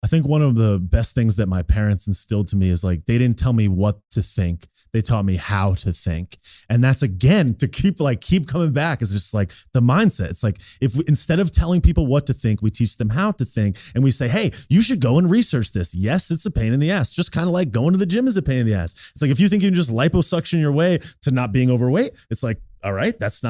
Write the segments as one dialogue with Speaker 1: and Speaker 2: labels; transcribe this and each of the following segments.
Speaker 1: think one of the best things that my parents instilled to me is like, they didn't tell me what to think. They taught me how to think. And that's, again, to keep coming back, is just like the mindset. It's like, if we, instead of telling people what to think, we teach them how to think, and we say, hey, you should go and research this. Yes, it's a pain in the ass. Just kind of like going to the gym is a pain in the ass. It's like, if you think you can just liposuction your way to not being overweight, it's like, all right, that's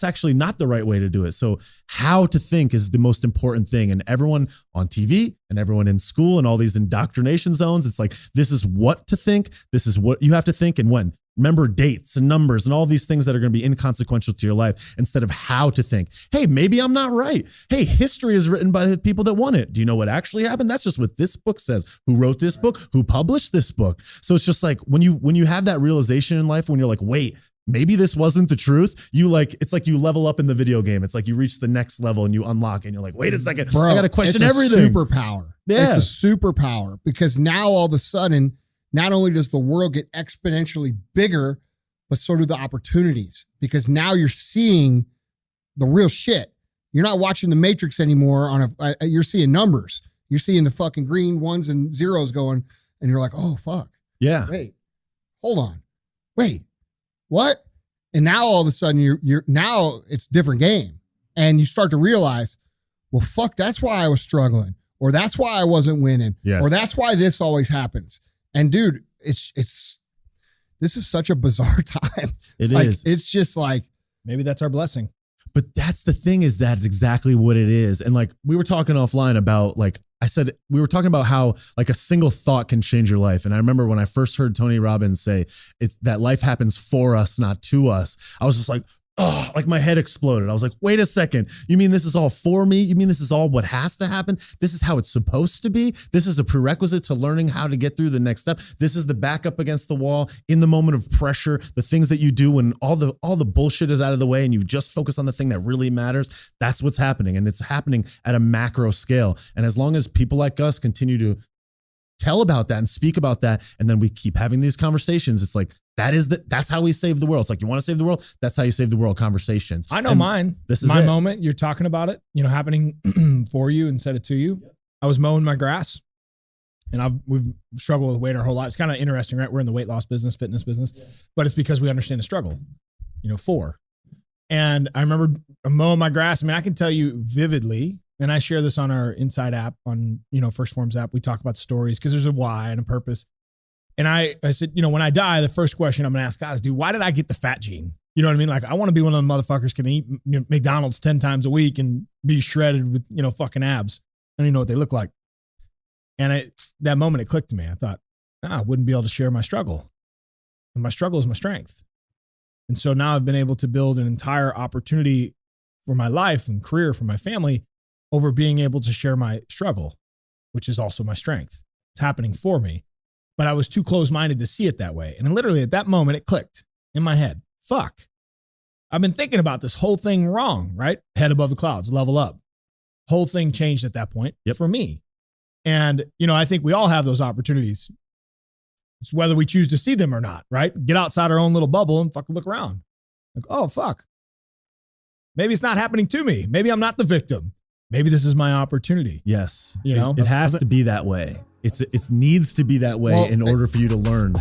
Speaker 1: actually not the right way to do it. So how to think is the most important thing. And everyone on TV and everyone in school and all these indoctrination zones, it's like, this is what to think. This is what you have to think. And when. Remember dates and numbers and all these things that are going to be inconsequential to your life, instead of how to think. Hey, maybe I'm not right. Hey, history is written by the people that won it. Do you know what actually happened? That's just what this book says. Who wrote this book? Who published this book? So it's just like, when you have that realization in life, when you're like, wait, maybe this wasn't the truth. It's like you level up in the video game. It's like you reach the next level and you unlock, and you're like, wait a second, bro, I got to question everything.
Speaker 2: Superpower.
Speaker 1: Yeah.
Speaker 2: It's a superpower, because now all of a sudden, not only does the world get exponentially bigger, but so do the opportunities, because now you're seeing the real shit. You're not watching the Matrix anymore you're seeing numbers. You're seeing the fucking green ones and zeros going, and you're like, oh, fuck.
Speaker 1: Yeah.
Speaker 2: Wait, hold on. Wait, what? And now all of a sudden you're now it's a different game. And you start to realize, well, fuck, that's why I was struggling, or that's why I wasn't winning, or that's why this always happens. And dude, this is such a bizarre time.
Speaker 1: It is.
Speaker 2: It's just like,
Speaker 3: maybe that's our blessing.
Speaker 1: But that's the thing, is that's exactly what it is. And like, we were talking offline about, like I said, we were talking about how like a single thought can change your life. And I remember when I first heard Tony Robbins say it's that life happens for us, not to us, I was just like, oh, like my head exploded. I was like, wait a second. You mean this is all for me? You mean this is all what has to happen? This is how it's supposed to be? This is a prerequisite to learning how to get through the next step. This is the backup against the wall in the moment of pressure, the things that you do when all the bullshit is out of the way and you just focus on the thing that really matters. That's what's happening. And it's happening at a macro scale. And as long as people like us continue to tell about that and speak about that, and then we keep having these conversations, it's like, that's how we save the world. It's like, you want to save the world? That's how you save the world. Conversations.
Speaker 3: I know mine.
Speaker 1: This is
Speaker 3: my moment. You're talking about it, happening for you instead of to you. I was mowing my grass, and we've struggled with weight our whole life. It's kind of interesting, right? We're in the weight loss business, fitness business, but it's because we understand the struggle, And I remember mowing my grass. I mean, I can tell you vividly, and I share this on our Inside app on, First Forms app. We talk about stories because there's a why and a purpose. And I said, when I die, the first question I'm going to ask God is, dude, why did I get the fat gene? You know what I mean? Like, I want to be one of the motherfuckers can eat McDonald's 10 times a week and be shredded with, fucking abs. I don't even know what they look like. And that moment, it clicked to me. I thought, I wouldn't be able to share my struggle. And my struggle is my strength. And so now I've been able to build an entire opportunity for my life and career, for my family, over being able to share my struggle, which is also my strength. It's happening for me. But I was too close-minded to see it that way. And literally at that moment, it clicked in my head. Fuck. I've been thinking about this whole thing wrong, right? Head above the clouds, level up. Whole thing changed at that point for me. And, I think we all have those opportunities. It's whether we choose to see them or not, right? Get outside our own little bubble and fucking look around. Like, oh, fuck. Maybe it's not happening to me. Maybe I'm not the victim. Maybe this is my opportunity.
Speaker 1: Yes. It has to be that way. It needs to be that way in order for you to learn.